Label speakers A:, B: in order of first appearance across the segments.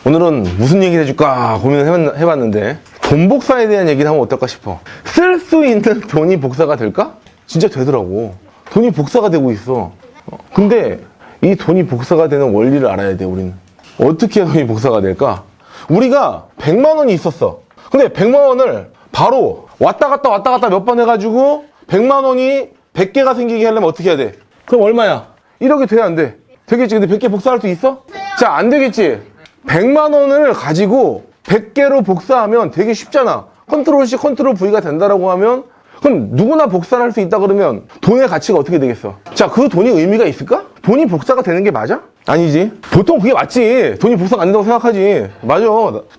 A: 오늘은 무슨 얘기를 해줄까 고민을 해봤는데 돈 복사에 대한 얘기를 하면 어떨까 싶어. 쓸 수 있는 돈이 복사가 될까? 진짜 되더라고. 돈이 복사가 되고 있어. 근데 이 돈이 복사가 되는 원리를 알아야 돼. 우리는 어떻게 돈이 복사가 될까? 우리가 100만 원이 있었어. 근데 100만 원을 바로 왔다 갔다 몇 번 해가지고 100만 원이 100개가 생기게 하려면 어떻게 해야 돼? 그럼 얼마야? 1억이 돼야 안 돼? 되겠지. 근데 100개 복사할 수 있어? 자, 안 되겠지. 100만 원을 가지고 100개로 복사하면 되게 쉽잖아. 컨트롤 C, 컨트롤 V가 된다라고 하면 그럼 누구나 복사를 할 수 있다 그러면 돈의 가치가 어떻게 되겠어? 자, 그 돈이 의미가 있을까? 돈이 복사가 되는 게 맞아? 아니지. 보통 그게 맞지. 돈이 복사가 안 된다고 생각하지. 맞아.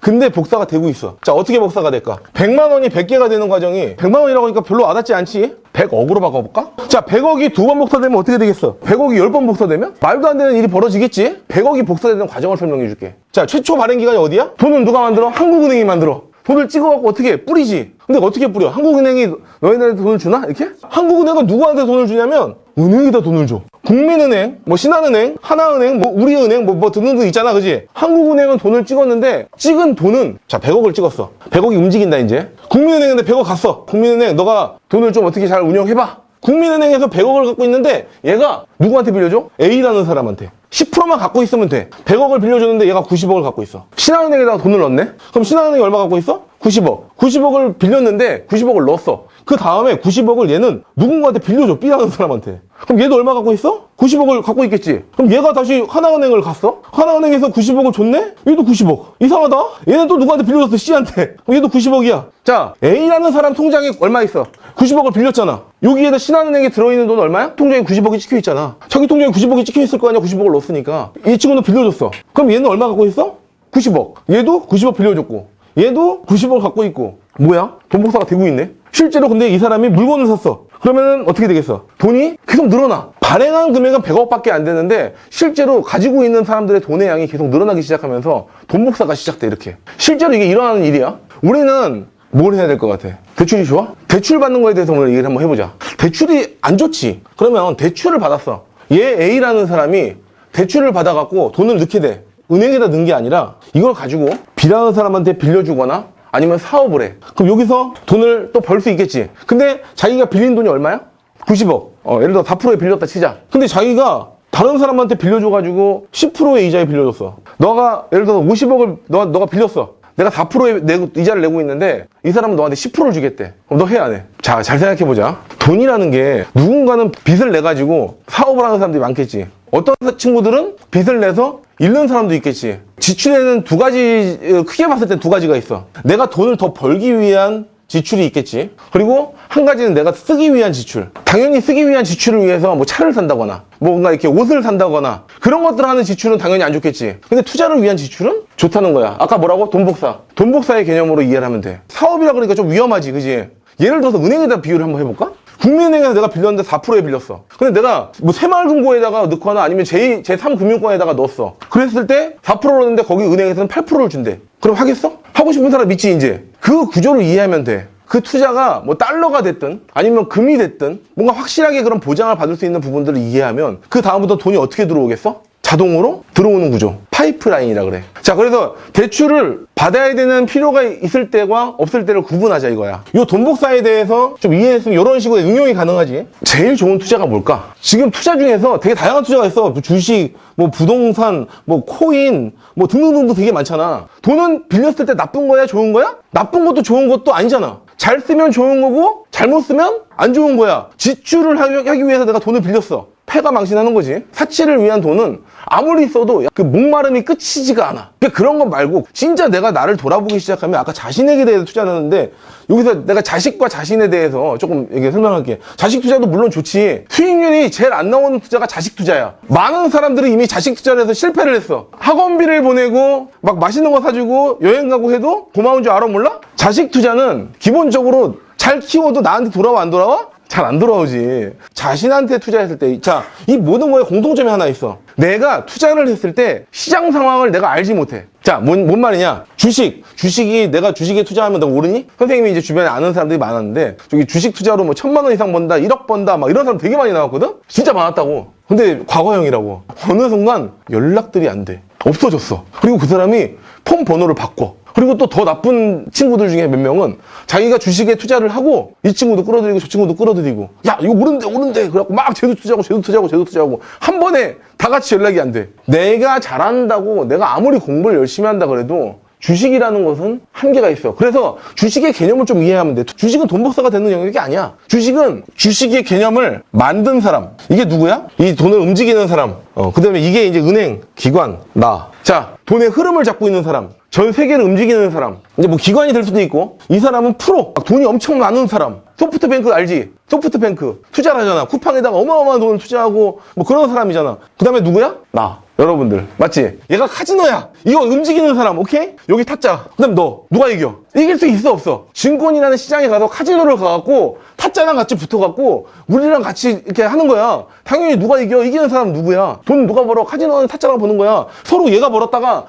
A: 근데 복사가 되고 있어. 자, 어떻게 복사가 될까? 100만 원이 100개가 되는 과정이 100만 원이라고 하니까 별로 와닿지 않지? 100억으로 바꿔볼까? 자, 100억이 2번 복사되면 어떻게 되겠어? 100억이 10번 복사되면? 말도 안 되는 일이 벌어지겠지? 100억이 복사되는 과정을 설명해 줄게. 자, 최초 발행 기간이 어디야? 돈은 누가 만들어? 한국은행이 만들어. 돈을 찍어갖고 어떻게 해? 뿌리지. 근데 어떻게 뿌려? 한국은행이 너희들한테 돈을 주나? 이렇게? 한국은행은 누구한테 돈을 주냐면 은행에다 돈을 줘. 국민은행, 뭐 신한은행, 하나은행, 뭐 우리은행, 뭐 등등등 있잖아, 그지? 한국은행은 돈을 찍었는데 찍은 돈은 자 100억을 찍었어. 100억이 움직인다 이제. 국민은행인데 100억 갔어. 국민은행 너가 돈을 좀 어떻게 잘 운영해봐. 국민은행에서 100억을 갖고 있는데 얘가 누구한테 빌려줘? A라는 사람한테. 10%만 갖고 있으면 돼. 100억을 빌려줬는데 얘가 90억을 갖고 있어. 신한은행에다가 돈을 넣네? 그럼 신한은행이 얼마 갖고 있어? 90억. 90억을 빌렸는데 90억을 넣었어. 그 다음에 90억을 얘는 누군가한테 빌려줘. B라는 사람한테. 그럼 얘도 얼마 갖고 있어? 90억을 갖고 있겠지. 그럼 얘가 다시 하나은행을 갔어? 하나은행에서 90억을 줬네? 얘도 90억. 이상하다? 얘는 또 누구한테 빌려줬어? C한테. 그럼 얘도 90억이야. 자, A라는 사람 통장에 얼마 있어? 90억을 빌렸잖아. 여기에다 신한은행에 들어있는 돈 얼마야? 통장에 90억이 찍혀있잖아. 자기 통장에 90억이 찍혀있을 거 아니야? 90억을 넣었으니까. 이 친구는 빌려줬어. 그럼 얘는 얼마 갖고 있어? 90억. 얘도 90억 빌려줬고 얘도 90억 갖고 있고. 뭐야? 돈 복사가 되고 있네. 실제로 근데 이 사람이 물건을 샀어. 그러면은 어떻게 되겠어? 돈이 계속 늘어나. 발행한 금액은 100억밖에 안 되는데 실제로 가지고 있는 사람들의 돈의 양이 계속 늘어나기 시작하면서 돈 복사가 시작돼. 이렇게 실제로 이게 일어나는 일이야. 우리는 뭘 해야 될 것 같아? 대출이 좋아? 대출 받는 거에 대해서 오늘 얘기를 한번 해보자. 대출이 안 좋지. 그러면 대출을 받았어. 얘 A라는 사람이 대출을 받아갖고 돈을 넣게 돼. 은행에다 넣은 게 아니라 이걸 가지고 B라는 사람한테 빌려주거나 아니면 사업을 해. 그럼 여기서 돈을 또 벌 수 있겠지. 근데 자기가 빌린 돈이 얼마야? 90억. 예를 들어 4%에 빌렸다 치자. 근데 자기가 다른 사람한테 빌려줘가지고 10%의 이자에 빌려줬어. 너가 예를 들어 50억을 너가 빌렸어. 내가 4%의 이자를 내고 있는데 이 사람은 너한테 10%를 주겠대. 그럼 너 해 안 해? 자, 잘 생각해보자. 돈이라는 게 누군가는 빚을 내가지고 사업을 하는 사람들이 많겠지. 어떤 친구들은 빚을 내서 잃는 사람도 있겠지. 지출에는 두 가지, 크게 봤을 땐 두 가지가 있어. 내가 돈을 더 벌기 위한 지출이 있겠지. 그리고 한 가지는 내가 쓰기 위한 지출. 당연히 쓰기 위한 지출을 위해서 뭐 차를 산다거나 뭔가 이렇게 옷을 산다거나 그런 것들 하는 지출은 당연히 안 좋겠지. 근데 투자를 위한 지출은 좋다는 거야. 아까 뭐라고? 돈 복사. 돈 복사의 개념으로 이해를 하면 돼. 사업이라 그러니까 좀 위험하지, 그지? 예를 들어서 은행에다 비유를 한번 해볼까? 국민은행에서 내가 빌렸는데 4%에 빌렸어. 근데 내가 뭐 새마을금고에다가 넣거나 아니면 제3금융권에다가 넣었어. 그랬을 때 4%를 넣는데 거기 은행에서는 8%를 준대. 그럼 하겠어? 하고 싶은 사람 믿지 이제. 그 구조를 이해하면 돼. 그 투자가 뭐 달러가 됐든 아니면 금이 됐든 뭔가 확실하게 그런 보장을 받을 수 있는 부분들을 이해하면 그 다음부터 돈이 어떻게 들어오겠어? 자동으로 들어오는 구조. 파이프라인이라 그래. 자, 그래서 대출을 받아야 되는 필요가 있을 때와 없을 때를 구분하자 이거야. 요 돈 복사에 대해서 좀 이해했으면 이런 식으로 응용이 가능하지. 제일 좋은 투자가 뭘까? 지금 투자 중에서 되게 다양한 투자가 있어. 뭐 주식, 뭐 부동산, 뭐 코인, 뭐 등등등도 되게 많잖아. 돈은 빌렸을 때 나쁜 거야? 좋은 거야? 나쁜 것도 좋은 것도 아니잖아. 잘 쓰면 좋은 거고 잘못 쓰면 안 좋은 거야. 지출을 하기 위해서 내가 돈을 빌렸어. 패가 망신하는 거지. 사치를 위한 돈은 아무리 써도 그 목마름이 끝이지가 않아. 그런 거 말고 진짜 내가 나를 돌아보기 시작하면 아까 자신에게 대해서 투자하는데 여기서 내가 자식과 자신에 대해서 조금 설명할게. 자식 투자도 물론 좋지. 수익률이 제일 안 나오는 투자가 자식 투자야. 많은 사람들이 이미 자식 투자를 해서 실패를 했어. 학원비를 보내고 막 맛있는 거 사주고 여행 가고 해도 고마운 줄 알아 몰라? 자식 투자는 기본적으로 잘 키워도 나한테 돌아와 안 돌아와? 잘 안 돌아오지. 자신한테 투자했을 때, 자, 이 모든 거에 공통점이 하나 있어. 내가 투자를 했을 때 시장 상황을 내가 알지 못해. 자, 뭔 말이냐? 주식이 내가 주식에 투자하면 너 모르니? 선생님이 이제 주변에 아는 사람들이 많았는데, 저기 주식 투자로 뭐 1,000만 원 이상 번다, 1억 번다, 막 이런 사람 되게 많이 나왔거든? 진짜 많았다고. 근데 과거형이라고. 어느 순간 연락들이 안 돼. 없어졌어. 그리고 그 사람이 폰 번호를 바꿔. 그리고 또 더 나쁜 친구들 중에 몇 명은 자기가 주식에 투자를 하고 이 친구도 끌어들이고 저 친구도 끌어들이고 야 이거 오른데 그래갖고 막 쟤도 투자하고 한 번에 다 같이 연락이 안 돼. 내가 잘한다고 내가 아무리 공부를 열심히 한다 그래도 주식이라는 것은 한계가 있어. 그래서 주식의 개념을 좀 이해하면 돼. 주식은 돈 복사가 되는 영역이 아니야. 주식은 주식의 개념을 만든 사람. 이게 누구야? 이 돈을 움직이는 사람. 그 다음에 이게 이제 은행, 기관, 나. 자, 돈의 흐름을 잡고 있는 사람. 전 세계를 움직이는 사람. 이제 뭐 기관이 될 수도 있고, 이 사람은 프로. 돈이 엄청 많은 사람. 소프트뱅크 알지? 소프트뱅크. 투자를 하잖아. 쿠팡에다가 어마어마한 돈을 투자하고, 뭐 그런 사람이잖아. 그 다음에 누구야? 나. 여러분들. 맞지? 얘가 카지노야. 이거 움직이는 사람, 오케이? 여기 타짜. 그 다음 너. 누가 이겨? 이길 수 있어, 없어? 증권이라는 시장에 가서 카지노를 가갖고, 타짜랑 같이 붙어갖고, 우리랑 같이 이렇게 하는 거야. 당연히 누가 이겨? 이기는 사람 누구야? 돈 누가 벌어? 카지노는 타짜랑 버는 거야. 서로 얘가 벌었다가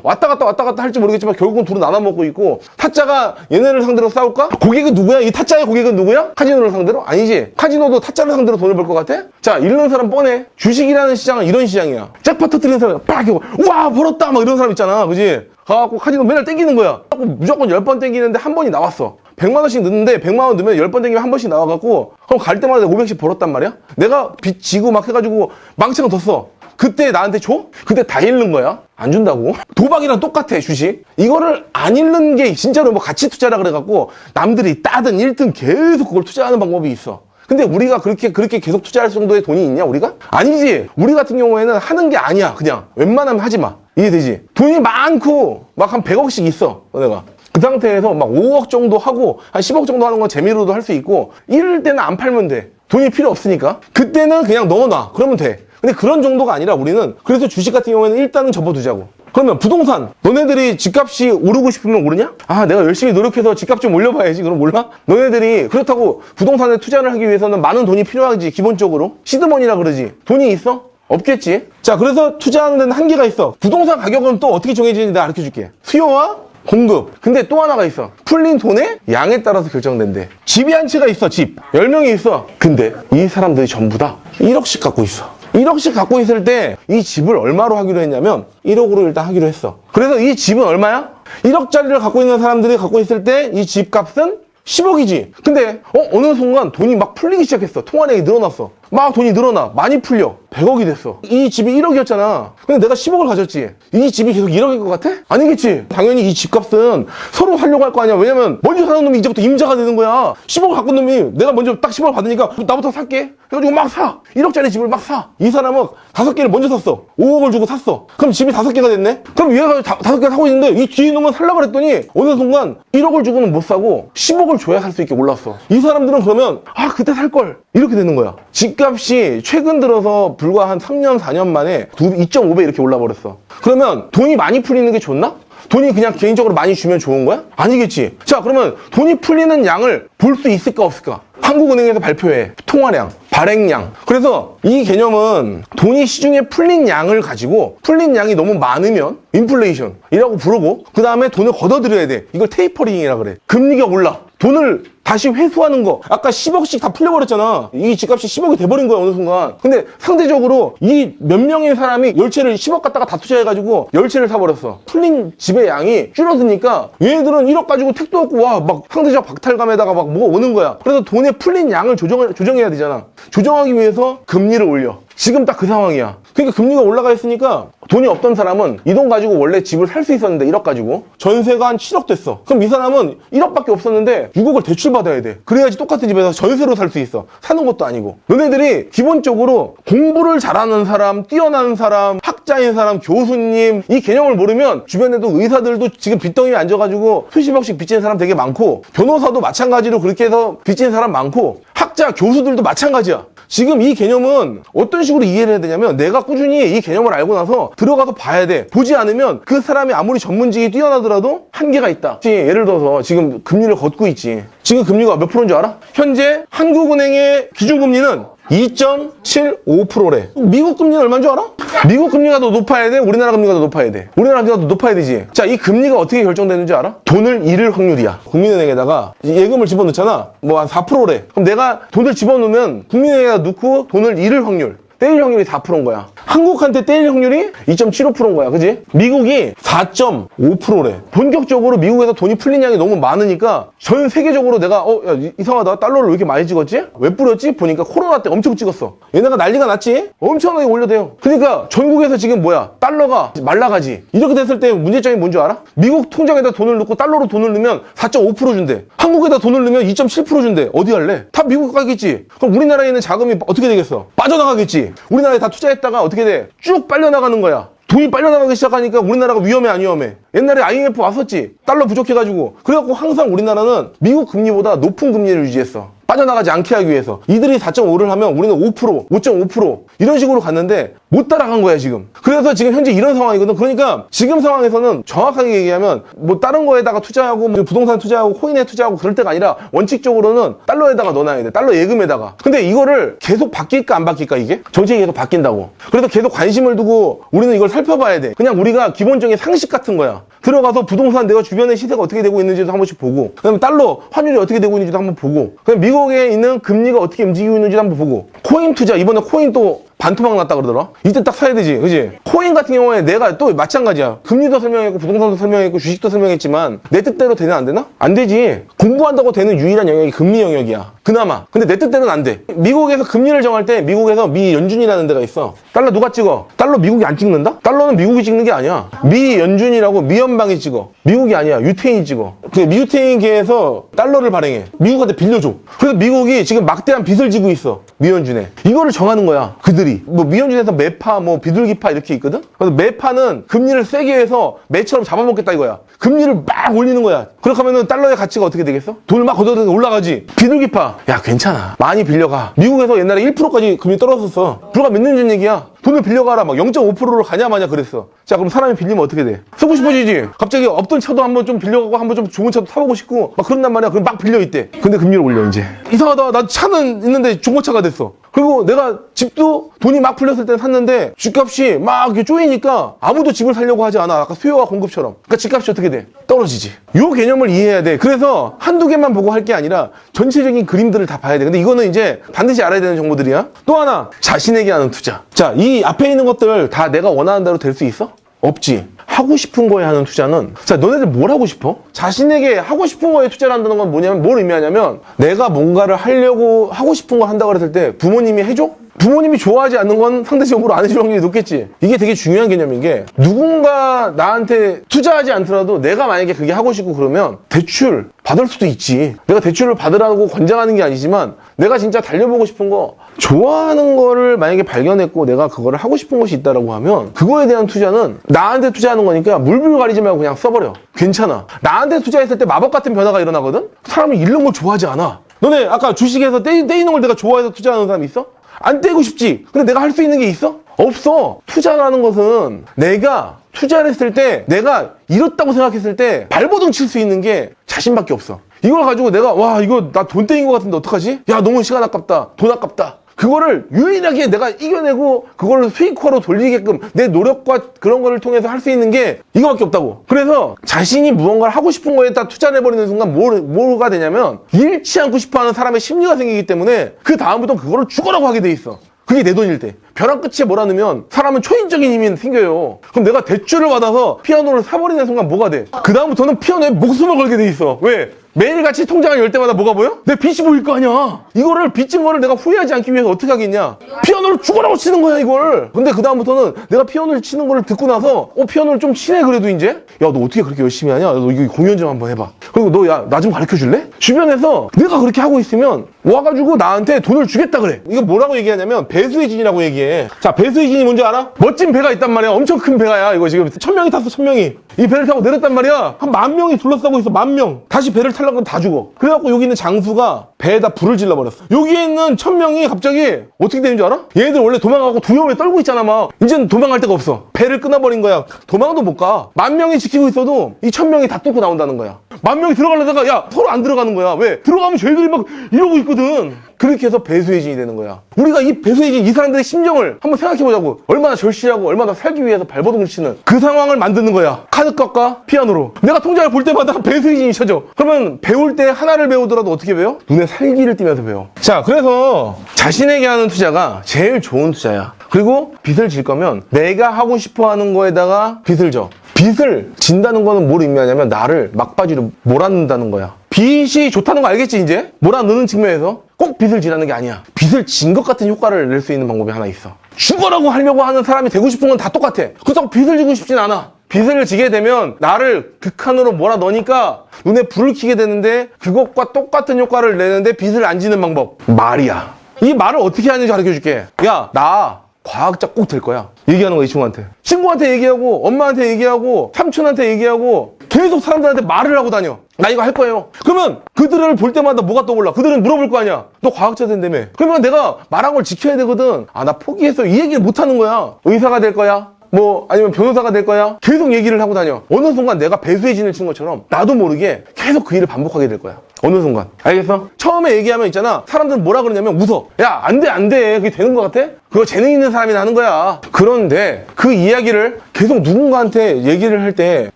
A: 왔다 갔다 할지 모르겠지만 결국은 둘은 나눠 먹고 있고, 타짜가 얘네를 상대로 싸울까? 고객은 누구야? 이 타짜의 고객은 누구야? 카지노를 상대로? 아니지. 카지노도 타짜를 상대로 돈을 벌 것 같아? 자, 잃는 사람 뻔해. 주식이라는 시장은 이런 시장이야. 잭팟 터뜨리는 사람 빡 이거 와 벌었다 막 이런 사람 있잖아. 그지? 가갖고 카지노 맨날 땡기는 거야. 무조건 10번 땡기는데 한 번이 나왔어. 100만 원씩 넣는데 100만 원 넣으면 10번 땡기면 한 번씩 나와갖고 그럼 갈 때마다 500씩 벌었단 말이야. 내가 빚 지고 막 해가지고 망치가 더 써. 그때 나한테 줘? 그때 다 잃는 거야. 안 준다고. 도박이랑 똑같아. 주식 이거를 안 잃는 게 진짜로 뭐 가치 투자라 그래갖고 남들이 따든 잃든 계속 그걸 투자하는 방법이 있어. 근데 우리가 그렇게 계속 투자할 정도의 돈이 있냐, 우리가? 아니지. 우리 같은 경우에는 하는 게 아니야. 그냥 웬만하면 하지 마. 이해되지? 돈이 많고 막 한 100억씩 있어. 내가 그 상태에서 막 5억 정도 하고 한 10억 정도 하는 건 재미로도 할 수 있고, 이럴 때는 안 팔면 돼. 돈이 필요 없으니까. 그때는 그냥 넣어놔. 그러면 돼. 근데 그런 정도가 아니라 우리는 그래서 주식 같은 경우에는 일단은 접어두자고. 그러면 부동산, 너네들이 집값이 오르고 싶으면 오르냐? 아, 내가 열심히 노력해서 집값 좀 올려봐야지. 그럼 몰라? 너네들이 그렇다고 부동산에 투자를 하기 위해서는 많은 돈이 필요하지. 기본적으로 시드머니라 그러지. 돈이 있어? 없겠지. 자, 그래서 투자하는 데는 한계가 있어. 부동산 가격은 또 어떻게 정해지는지 내가 가르쳐줄게. 수요와 공급. 근데 또 하나가 있어. 풀린 돈의 양에 따라서 결정된대. 집이 한 채가 있어. 집 10명이 있어. 근데 이 사람들이 전부 다 1억씩 갖고 있어. 1억씩 갖고 있을 때 이 집을 얼마로 하기로 했냐면 1억으로 일단 하기로 했어. 그래서 이 집은 얼마야? 1억짜리를 갖고 있는 사람들이 갖고 있을 때 이 집값은 10억이지. 근데 어느 순간 돈이 막 풀리기 시작했어. 통화량이 늘어났어. 막 돈이 늘어나. 많이 풀려. 100억이 됐어. 이 집이 1억이었잖아. 근데 내가 10억을 가졌지. 이 집이 계속 1억일 것 같아? 아니겠지. 당연히 이 집값은 서로 살려고 할 거 아니야. 왜냐면 먼저 사는 놈이 이제부터 임자가 되는 거야. 10억을 갖고 온 놈이 내가 먼저 딱 10억을 받으니까 나부터 살게 해가지고 막 사. 1억짜리 집을 막 사. 이 사람은 5개를 먼저 샀어. 5억을 주고 샀어. 그럼 집이 5개가 됐네? 그럼 얘가 5개 사고 있는데 이 뒤에 놈은 살려고 그랬더니 어느 순간 1억을 주고는 못 사고 10억을 줘야 살 수 있게 올랐어. 이 사람들은 그러면 그때 살걸 이렇게 되는 거야. 집값이 최근 들어서 불과 한 3년 4년 만에 2.5배 이렇게 올라버렸어. 그러면 돈이 많이 풀리는 게 좋나? 돈이 그냥 개인적으로 많이 주면 좋은 거야? 아니겠지. 자, 그러면 돈이 풀리는 양을 볼 수 있을까 없을까? 한국은행에서 발표해. 통화량, 발행량. 그래서 이 개념은 돈이 시중에 풀린 양을 가지고 풀린 양이 너무 많으면 인플레이션이라고 부르고, 그 다음에 돈을 걷어들여야 돼. 이걸 테이퍼링이라 그래. 금리가 올라. 돈을 다시 회수하는 거. 아까 10억씩 다 풀려버렸잖아. 이 집값이 10억이 돼버린 거야, 어느 순간. 근데 상대적으로 이 몇 명의 사람이 10채를 10억 갖다가 다 투자해가지고 10채를 사버렸어. 풀린 집의 양이 줄어드니까 얘네들은 1억 가지고 택도 없고 막 상대적 박탈감에다가 막 뭐가 오는 거야. 그래서 돈의 풀린 양을 조정해야 되잖아. 조정하기 위해서 금리를 올려. 지금 딱 그 상황이야. 그러니까 금리가 올라가 있으니까 돈이 없던 사람은 이 돈 가지고 원래 집을 살 수 있었는데 1억 가지고 전세가 한 7억 됐어. 그럼 이 사람은 1억밖에 없었는데 6억을 대출받아야 돼. 그래야지 똑같은 집에서 전세로 살 수 있어. 사는 것도 아니고. 너네들이 기본적으로 공부를 잘하는 사람, 뛰어난 사람, 학자인 사람, 교수님 이 개념을 모르면 주변에도 의사들도 지금 빚덩이에 앉아가지고 수십억씩 빚진 사람 되게 많고, 변호사도 마찬가지로 그렇게 해서 빚진 사람 많고, 학자, 교수들도 마찬가지야. 지금 이 개념은 어떤 식으로 이해를 해야 되냐면, 내가 꾸준히 이 개념을 알고 나서 들어가서 봐야 돼. 보지 않으면 그 사람이 아무리 전문직이 뛰어나더라도 한계가 있다. 예를 들어서 지금 금리를 걷고 있지. 지금 금리가 몇 프로인 줄 알아? 현재 한국은행의 기준금리는 2.75%래. 미국 금리는 얼마인 줄 알아? 미국 금리가 더 높아야 돼? 우리나라 금리가 더 높아야 돼? 우리나라 금리가 더 높아야 되지. 자, 이 금리가 어떻게 결정되는지 알아? 돈을 잃을 확률이야. 국민은행에다가 예금을 집어넣잖아. 뭐 한 4%래. 그럼 내가 돈을 집어넣으면 국민은행에다 넣고 돈을 잃을 확률. 떼일 확률이 4%인 거야. 한국한테 떼일 확률이 2.75%인 거야. 그지? 미국이 4.5%래. 본격적으로 미국에서 돈이 풀린 양이 너무 많으니까 전 세계적으로 내가 야, 이상하다. 달러를 왜 이렇게 많이 찍었지? 왜 뿌렸지? 보니까 코로나 때 엄청 찍었어. 얘네가 난리가 났지? 엄청나게 올려대요. 그러니까 전국에서 지금 뭐야? 달러가 말라가지. 이렇게 됐을 때 문제점이 뭔 줄 알아? 미국 통장에다 돈을 넣고 달러로 돈을 넣으면 4.5% 준대. 한국에다 돈을 넣으면 2.7% 준대. 어디 할래? 다 미국 가겠지. 그럼 우리나라에 있는 자금이 어떻게 되겠어? 빠져나가겠지. 우리나라에 다 투자했다가 어떻게 돼? 쭉 빨려나가는 거야. 돈이 빨려나가기 시작하니까 우리나라가 위험해 안 위험해? 옛날에 IMF 왔었지. 달러 부족해가지고. 그래갖고 항상 우리나라는 미국 금리보다 높은 금리를 유지했어. 빠져나가지 않게 하기 위해서. 이들이 4.5를 하면 우리는 5%, 5.5% 이런 식으로 갔는데 못 따라간 거야 지금. 그래서 지금 현재 이런 상황이거든. 그러니까 지금 상황에서는 정확하게 얘기하면 뭐 다른 거에다가 투자하고 뭐 부동산 투자하고 코인에 투자하고 그럴 때가 아니라 원칙적으로는 달러에다가 넣어놔야 돼. 달러 예금에다가. 근데 이거를 계속 바뀔까 안 바뀔까 이게? 정책이 계속 바뀐다고. 그래서 계속 관심을 두고 우리는 이걸 살펴봐야 돼. 그냥 우리가 기본적인 상식 같은 거야. 들어가서 부동산 내가 주변의 시세가 어떻게 되고 있는지도 한 번씩 보고, 그다음에 달러 환율이 어떻게 되고 있는지도 한번 보고, 그다음에 미국에 있는 금리가 어떻게 움직이고 있는지도 한번 보고, 코인 투자 이번에 코인 또 반토막 났다 그러더라. 이때 딱 사야 되지, 그지? 코인 같은 경우에 내가 또 마찬가지야. 금리도 설명했고 부동산도 설명했고 주식도 설명했지만 내 뜻대로 되나 안 되나? 안 되지. 공부한다고 되는 유일한 영역이 금리 영역이야. 그나마. 근데 내 뜻대로는 안 돼. 미국에서 금리를 정할 때 미국에서 미 연준이라는 데가 있어. 달러 누가 찍어? 달러 미국이 안 찍는다? 달러는 미국이 찍는 게 아니야. 미 연준이라고 미 연방이 찍어. 미국이 아니야. 유태인이 찍어. 그 미유태인계에서 달러를 발행해. 미국한테 빌려줘. 그래서 미국이 지금 막대한 빚을 지고 있어. 미연준에. 이거를 정하는 거야. 그들이. 뭐 미연준에서 매파, 뭐 비둘기파 이렇게 있거든? 그래서 매파는 금리를 세게 해서 매처럼 잡아먹겠다 이거야. 금리를 막 올리는 거야. 그렇게 하면은 달러의 가치가 어떻게 되겠어? 돈을 막 걷어들여서 올라가지. 비둘기파. 야, 괜찮아. 많이 빌려가. 미국에서 옛날에 1%까지 금리 떨어졌어. 불과 몇 년 전 얘기야. 돈을 빌려가라. 막 0.5%로 가냐 마냐 그랬어. 자, 그럼 사람이 빌리면 어떻게 돼? 쓰고 싶어지지? 갑자기 없던 차도 한번 좀 빌려가고 한번 좀 좋은 차도 타보고 싶고 막 그런단 말이야. 그럼 막 빌려 있대. 근데 금리를 올려 이제. 이상하다. 나 차는 있는데 중고차가 됐어. 그리고 내가 집도 돈이 막 풀렸을 때 샀는데 집값이 막 이렇게 쪼이니까 아무도 집을 사려고 하지 않아. 아까 수요와 공급처럼. 그러니까 집값이 어떻게 돼? 떨어지지. 요 개념을 이해해야 돼. 그래서 한두 개만 보고 할 게 아니라 전체적인 그림들을 다 봐야 돼. 근데 이거는 이제 반드시 알아야 되는 정보들이야. 또 하나, 자신에게 하는 투자. 자, 이 앞에 있는 것들 다 내가 원하는 대로 될 수 있어? 없지. 하고 싶은 거에 하는 투자는, 자, 너네들 뭘 하고 싶어? 자신에게 하고 싶은 거에 투자를 한다는 건 뭐냐면, 뭘 의미하냐면, 내가 뭔가를 하려고 하고 싶은 걸 한다고 그랬을 때 부모님이 해줘? 부모님이 좋아하지 않는 건 상대적으로 안 해줄 확률이 높겠지. 이게 되게 중요한 개념인 게, 누군가 나한테 투자하지 않더라도 내가 만약에 그게 하고 싶고 그러면 대출 받을 수도 있지. 내가 대출을 받으라고 권장하는 게 아니지만 내가 진짜 달려보고 싶은 거, 좋아하는 거를 만약에 발견했고 내가 그거를 하고 싶은 것이 있다라고 하면 그거에 대한 투자는 나한테 투자하는 거니까 물불 가리지 말고 그냥 써버려. 괜찮아. 나한테 투자했을 때 마법 같은 변화가 일어나거든? 사람이 잃는 걸 좋아하지 않아. 너네 아까 주식에서 떼이는 걸 내가 좋아해서 투자하는 사람 있어? 안 떼고 싶지. 근데 내가 할 수 있는 게 있어? 없어. 투자라는 것은 내가 투자를 했을 때 내가 잃었다고 생각했을 때 발버둥 칠 수 있는 게 자신밖에 없어. 이걸 가지고 내가 와 이거 나 돈 떼인 것 같은데 어떡하지? 야 너무 시간 아깝다. 돈 아깝다. 그거를 유일하게 내가 이겨내고 그거를 수익화로 돌리게끔 내 노력과 그런 거를 통해서 할 수 있는 게 이거밖에 없다고. 그래서 자신이 무언가를 하고 싶은 거에다 투자를 해버리는 순간 뭐가 되냐면 잃지 않고 싶어하는 사람의 심리가 생기기 때문에 그 다음부터는 그거를 죽어라고 하게 돼 있어. 그게 내 돈일 때. 벼랑 끝에 몰아넣으면 사람은 초인적인 힘이 생겨요. 그럼 내가 대출을 받아서 피아노를 사버리는 순간 뭐가 돼? 그 다음부터는 피아노에 목숨을 걸게 돼 있어. 왜? 매일같이 통장을 열 때마다 뭐가 보여? 내 빚이 보일 거 아니야. 이거를 빚진 거를 내가 후회하지 않기 위해서 어떻게 하겠냐? 피아노를 죽어라고 치는 거야 이걸. 근데 그 다음부터는 내가 피아노를 치는 거를 듣고 나서 피아노를 좀 치네 그래도 이제? 야 너 어떻게 그렇게 열심히 하냐? 너 이거 공연 좀 한번 해봐. 그리고 너 야 나 좀 가르쳐 줄래? 주변에서 내가 그렇게 하고 있으면 와가지고 나한테 돈을 주겠다 그래. 이거 뭐라고 얘기하냐면 배수의 진이라고 얘기해. 자, 배수의 진이 뭔지 알아? 멋진 배가 있단 말이야. 엄청 큰 배가야. 이거 지금 1000명이 탔어. 1000명이 이 배를 타고 내렸단 말이야. 한 10,000명이 둘러싸고 있어. 10,000명. 다시 배를 타려고 다 죽어. 그래갖고 여기 있는 장수가 배에다 불을 질러버렸어. 여기에 있는 1000명이 갑자기 어떻게 되는 줄 알아? 얘네들 원래 도망가고 두려움에 떨고 있잖아 막. 이제는 도망갈 데가 없어. 배를 끊어버린 거야. 도망도 못 가. 10,000명이 지키고 있어도 이 1000명이 다 뚫고 나온다는 거야. 10,000명이 들어가려다가 야 서로 안 들어가는 거야. 왜? 들어가면 쟤들이 막 이러고 있거든. 그렇게 해서 배수혜진이 되는 거야. 우리가 이 배수혜진, 이 사람들의 심정을 한번 생각해보자고. 얼마나 절실하고 얼마나 살기 위해서 발버둥을 치는 그 상황을 만드는 거야. 카드값과 피아노로. 내가 통장을 볼 때마다 배수혜진이 쳐져. 그러면 배울 때 하나를 배우더라도 어떻게 배워? 눈에 살기를 띠면서 배워. 자, 그래서 자신에게 하는 투자가 제일 좋은 투자야. 그리고 빚을 질 거면 내가 하고 싶어 하는 거에다가 빚을 져. 빚을 진다는 거는 뭘 의미하냐면 나를 막바지로 몰아넣는다는 거야. 빚이 좋다는 거 알겠지, 이제? 몰아넣는 측면에서 꼭 빚을 지라는 게 아니야. 빚을 진 것 같은 효과를 낼 수 있는 방법이 하나 있어. 죽어라고 하려고 하는 사람이 되고 싶은 건 다 똑같아. 그렇다고 빚을 지고 싶진 않아. 빚을 지게 되면 나를 극한으로 몰아넣으니까 눈에 불을 켜게 되는데 그것과 똑같은 효과를 내는데 빚을 안 지는 방법. 말이야. 이 말을 어떻게 하는지 가르쳐줄게. 야, 나 과학자 꼭 될 거야. 얘기하는 거야, 이 친구한테. 친구한테 얘기하고, 엄마한테 얘기하고, 삼촌한테 얘기하고, 계속 사람들한테 말을 하고 다녀. 나 이거 할 거예요. 그러면 그들을 볼 때마다 뭐가 떠올라? 그들은 물어볼 거 아니야. 너 과학자 된다며. 그러면 내가 말한 걸 지켜야 되거든. 아, 나 포기했어. 이 얘기를 못 하는 거야. 의사가 될 거야. 뭐 아니면 변호사가 될 거야. 계속 얘기를 하고 다녀. 어느 순간 내가 배수혜진을 친 것처럼 나도 모르게 계속 그 일을 반복하게 될 거야. 어느 순간. 알겠어? 처음에 얘기하면 있잖아. 사람들은 뭐라 그러냐면 웃어. 야, 안 돼, 안 돼. 그게 되는 것 같아? 그거 재능 있는 사람이 하는 거야. 그런데 그 이야기를 계속 누군가한테 얘기를 할 때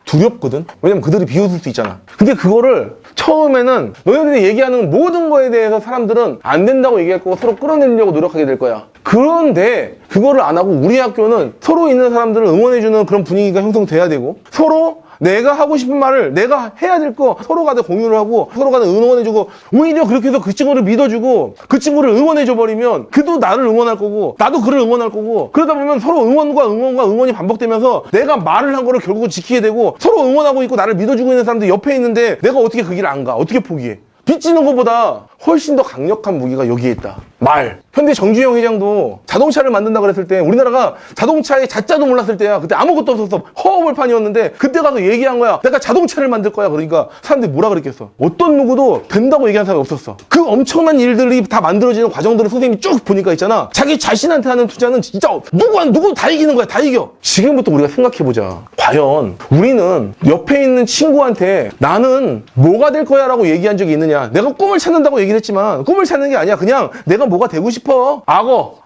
A: 두렵거든? 왜냐면 그들이 비웃을 수 있잖아. 근데 그거를 처음에는 너네들이 얘기하는 모든 거에 대해서 사람들은 안 된다고 얘기할 거고 서로 끌어내려고 노력하게 될 거야. 그런데 그거를 안 하고 우리 학교는 서로 있는 사람들을 응원해주는 그런 분위기가 형성돼야 되고 서로 내가 하고 싶은 말을 내가 해야 될 거 서로 간에 공유를 하고 서로 간에 응원해주고 오히려 그렇게 해서 그 친구를 믿어주고 그 친구를 응원해줘 버리면 그도 나를 응원할 거고 나도 그를 응원할 거고 그러다 보면 서로 응원이 반복되면서 내가 말을 한 거를 결국은 지키게 되고 서로 응원하고 있고 나를 믿어주고 있는 사람들 옆에 있는데 내가 어떻게 그 길을 안 가? 어떻게 포기해? 빚지는 것보다 훨씬 더 강력한 무기가 여기에 있다. 말. 현대 정주영 회장도 자동차를 만든다 그랬을 때 우리나라가 자동차의 자자도 몰랐을 때야. 그때 아무것도 없었어. 허허벌판이었는데 그때 가서 얘기한 거야. 내가 자동차를 만들 거야. 그러니까 사람들이 뭐라 그랬겠어. 어떤 누구도 된다고 얘기한 사람이 없었어. 그 엄청난 일들이 다 만들어지는 과정들을 선생님이 쭉 보니까 있잖아. 자기 자신한테 하는 투자는 진짜 누구 다 이기는 거야. 다 이겨. 지금부터 우리가 생각해보자. 과연 우리는 옆에 있는 친구한테 나는 뭐가 될 거야 라고 얘기한 적이 있느냐. 내가 꿈을 찾는다고 얘기를 했지만 꿈을 찾는 게 아니야. 그냥 내가 뭐가 되고 싶어.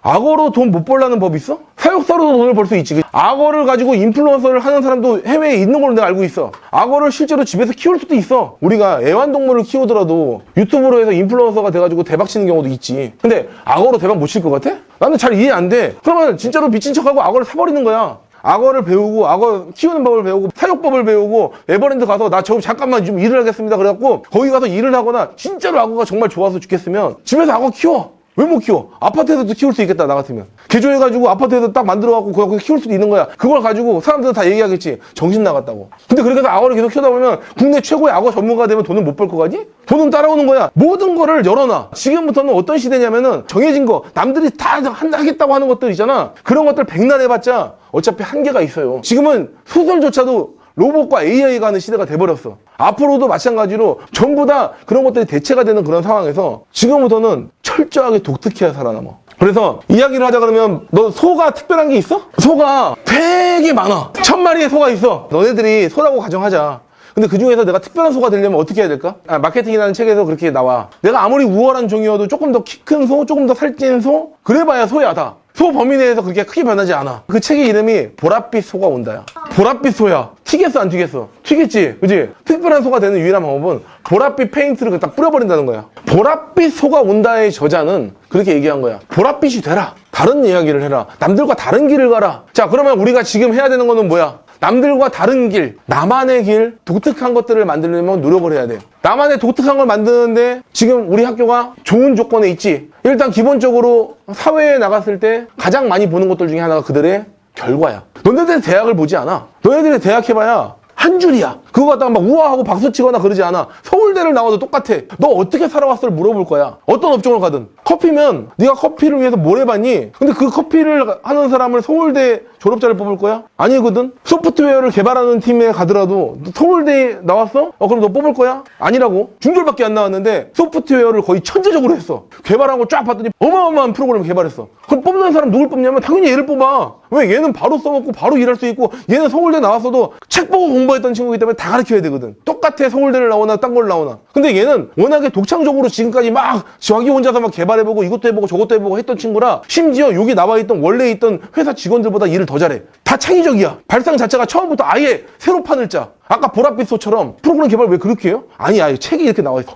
A: 악어로 돈 못 벌라는 법 있어? 사육사로도 돈을 벌 수 있지. 악어를 가지고 인플루언서를 하는 사람도 해외에 있는 걸로 내가 알고 있어. 악어를 실제로 집에서 키울 수도 있어. 우리가 애완동물을 키우더라도 유튜브로 해서 인플루언서가 돼가지고 대박 치는 경우도 있지. 근데 악어로 대박 못 칠 것 같아? 나는 잘 이해 안 돼. 그러면 진짜로 미친 척하고 악어를 사버리는 거야. 악어를 배우고 악어 키우는 법을 배우고 사육법을 배우고 에버랜드 가서 나 저 잠깐만 좀 일을 하겠습니다 그래갖고 거기 가서 일을 하거나 진짜로 악어가 정말 좋아서 죽겠으면 집에서 악어 키워. 왜 못 키워? 아파트에서도 키울 수 있겠다 나 같으면. 개조해가지고 아파트에서 딱 만들어갖고 거기서 키울 수도 있는 거야. 그걸 가지고 사람들은 다 얘기하겠지. 정신 나갔다고. 근데 그렇게 해서 악어를 계속 키우다 보면 국내 최고의 악어 전문가가 되면 돈을 못 벌 거 가지? 돈은 따라오는 거야. 모든 거를 열어놔. 지금부터는 어떤 시대냐면은 정해진 거 남들이 다 하겠다고 하는 것들 있잖아. 그런 것들 백날 해봤자 어차피 한계가 있어요. 지금은 소설조차도 로봇과 AI가 하는 시대가 돼버렸어. 앞으로도 마찬가지로 전부 다 그런 것들이 대체가 되는 그런 상황에서 지금부터는 철저하게 독특해야 살아남아. 그래서 이야기를 하자 그러면 너 소가 특별한 게 있어? 소가 되게 많아. 1000마리의 소가 있어. 너네들이 소라고 가정하자. 근데 그 중에서 내가 특별한 소가 되려면 어떻게 해야 될까? 마케팅이라는 책에서 그렇게 나와. 내가 아무리 우월한 종이어도 조금 더 키 큰 소, 조금 더 살찐 소? 그래봐야 소야 다. 소 범위 내에서 그렇게 크게 변하지 않아. 그 책의 이름이 보랏빛 소가 온다야. 보랏빛 소야. 튀겠어 안 튀겠어? 튀겠지. 그치? 특별한 소가 되는 유일한 방법은 보랏빛 페인트를 딱 뿌려버린다는 거야. 보랏빛 소가 온다의 저자는 그렇게 얘기한 거야. 보랏빛이 되라. 다른 이야기를 해라. 남들과 다른 길을 가라. 자, 그러면 우리가 지금 해야 되는 거는 뭐야? 남들과 다른 길, 나만의 길, 독특한 것들을 만들려면 노력을 해야 돼. 나만의 독특한 걸 만드는데 지금 우리 학교가 좋은 조건에 있지. 일단 기본적으로 사회에 나갔을 때 가장 많이 보는 것들 중에 하나가 그들의 결과야. 너네들 대학을 보지 않아. 너네들의 대학 해봐야 한 줄이야. 그거 갖다가 막 우아하고 박수 치거나 그러지 않아. 서울대를 나와도 똑같아. 너 어떻게 살아왔어를 물어볼 거야. 어떤 업종을 가든. 커피면 네가 커피를 위해서 뭘 해봤니? 근데 그 커피를 하는 사람을 서울대 졸업자를 뽑을 거야? 아니거든. 소프트웨어를 개발하는 팀에 가더라도 너 서울대에 나왔어? 그럼 너 뽑을 거야? 아니라고. 중졸밖에 안 나왔는데 소프트웨어를 거의 천재적으로 했어. 개발한 거 쫙 봤더니 어마어마한 프로그램을 개발했어. 그럼 뽑는 사람 누굴 뽑냐면 당연히 얘를 뽑아. 왜? 얘는 바로 써먹고 바로 일할 수 있고, 얘는 서울대 나왔어도 책 보고 공부했던 친구이기 때문에 다 가르쳐야 되거든. 똑같아. 서울대를 나오나 딴 걸 나오나. 근데 얘는 워낙에 독창적으로 지금까지 막 자기 혼자서 막 개발해보고 이것도 해보고 저것도 해보고 했던 친구라, 심지어 여기 나와있던 원래 있던 회사 직원들보다 일을 더 잘해. 다 창의적이야. 발상 자체가 처음부터 아예 새로 판을 짜. 아까 보랏빛 소처럼 프로그램 개발 왜 그렇게 해요? 아니 책이 이렇게 나와있어.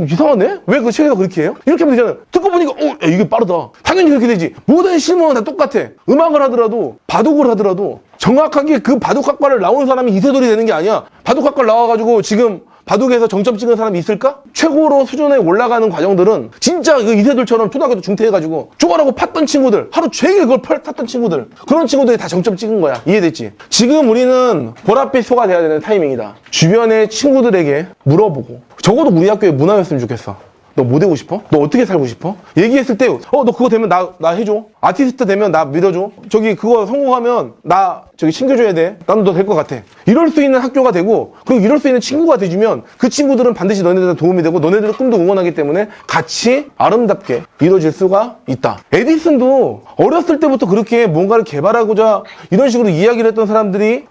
A: 이상하네? 왜 그 책에서 그렇게 해요? 이렇게 하면 되잖아요. 듣고 보니까 야, 이게 빠르다. 당연히 그렇게 되지. 모든 실무는 다 똑같아. 음악을 하더라도 바둑을 하더라도 정확하게 그 바둑학과를 나온 사람이 이세돌이 되는 게 아니야. 바둑학과를 나와가지고 지금 바둑에서 정점 찍은 사람이 있을까? 최고로 수준에 올라가는 과정들은 진짜 그 이세돌처럼 초등학교 때 중퇴해가지고 쪼가라고 팠던 친구들, 하루 종일 그걸 탔던 친구들, 그런 친구들이 다 정점 찍은 거야. 이해됐지? 지금 우리는 보랏빛 소가 돼야 되는 타이밍이다. 주변의 친구들에게 물어보고, 적어도 우리 학교에 문화였으면 좋겠어. 너 뭐 되고 싶어? 너 어떻게 살고 싶어? 얘기했을 때, 너 그거 되면 나 해줘. 아티스트 되면 나 믿어줘. 그거 성공하면 나 챙겨줘야 돼. 나는 너 될 것 같아. 이럴 수 있는 학교가 되고, 그리고 이럴 수 있는 친구가 돼주면 그 친구들은 반드시 너네들한테 도움이 되고, 너네들의 꿈도 응원하기 때문에 같이 아름답게 이루어질 수가 있다. 에디슨도 어렸을 때부터 그렇게 뭔가를 개발하고자 이런 식으로 이야기를 했던 사람들이,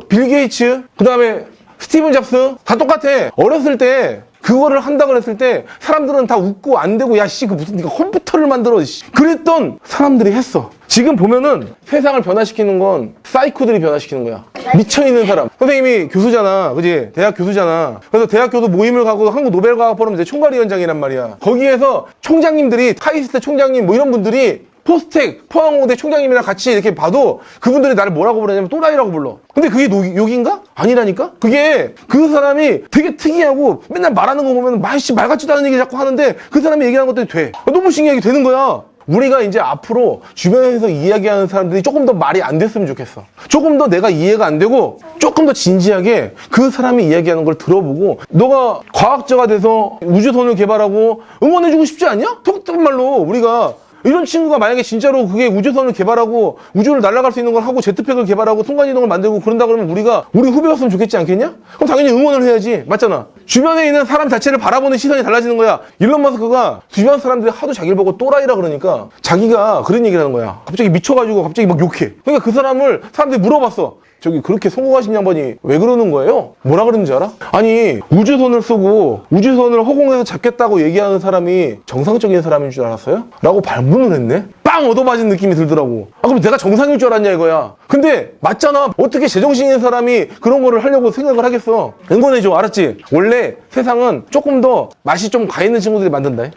A: 빌 게이츠, 그 다음에 스티븐 잡스, 다 똑같아. 어렸을 때 그거를 한다고 했을 때 사람들은 다 웃고 안 되고, 네가 컴퓨터를 만들어, 그랬던 사람들이 했어. 지금 보면은 세상을 변화시키는 건 사이코들이 변화시키는 거야. 미쳐있는 사람. 선생님이 교수잖아. 그지? 대학 교수잖아. 그래서 대학 교수 모임을 가고 한국 노벨과학포럼 이제 총괄위원장이란 말이야. 거기에서 총장님들이, 카이스트 총장님 뭐 이런 분들이 포스텍, 포항공대 총장님이랑 같이 이렇게 봐도 그분들이 나를 뭐라고 부르냐면 또라이라고 불러. 근데 그게 욕인가? 아니라니까? 그게 그 사람이 되게 특이하고 맨날 말하는 거 보면 말 같지도 않은 얘기 자꾸 하는데 그 사람이 얘기하는 것들이 돼. 너무 신기하게 되는 거야. 우리가 이제 앞으로 주변에서 이야기하는 사람들이 조금 더 말이 안 됐으면 좋겠어. 조금 더 내가 이해가 안 되고 조금 더 진지하게 그 사람이 이야기하는 걸 들어보고, 너가 과학자가 돼서 우주선을 개발하고 응원해주고 싶지 않냐? 속된 말로 우리가 이런 친구가 만약에 진짜로 그게 우주선을 개발하고 우주를 날아갈 수 있는 걸 하고 제트팩을 개발하고 순간이동을 만들고 그런다 그러면 우리 후배였으면 좋겠지 않겠냐? 그럼 당연히 응원을 해야지. 맞잖아. 주변에 있는 사람 자체를 바라보는 시선이 달라지는 거야. 일론 머스크가 주변 사람들이 하도 자기를 보고 또라이라 그러니까 자기가 그런 얘기를 하는 거야. 갑자기 미쳐가지고 갑자기 막 욕해. 그러니까 그 사람을 사람들이 물어봤어. 그렇게 성공하신 양반이 왜 그러는 거예요? 뭐라 그러는지 알아? 아니, 우주선을 쏘고 우주선을 허공에서 잡겠다고 얘기하는 사람이 정상적인 사람인 줄 알았어요? 라고 반문을 했네? 빵 얻어맞은 느낌이 들더라고. 그럼 내가 정상일 줄 알았냐 이거야. 근데 맞잖아. 어떻게 제정신인 사람이 그런 거를 하려고 생각을 하겠어. 응원해줘. 알았지? 원래 세상은 조금 더 맛이 좀 가 있는 친구들이 만든다.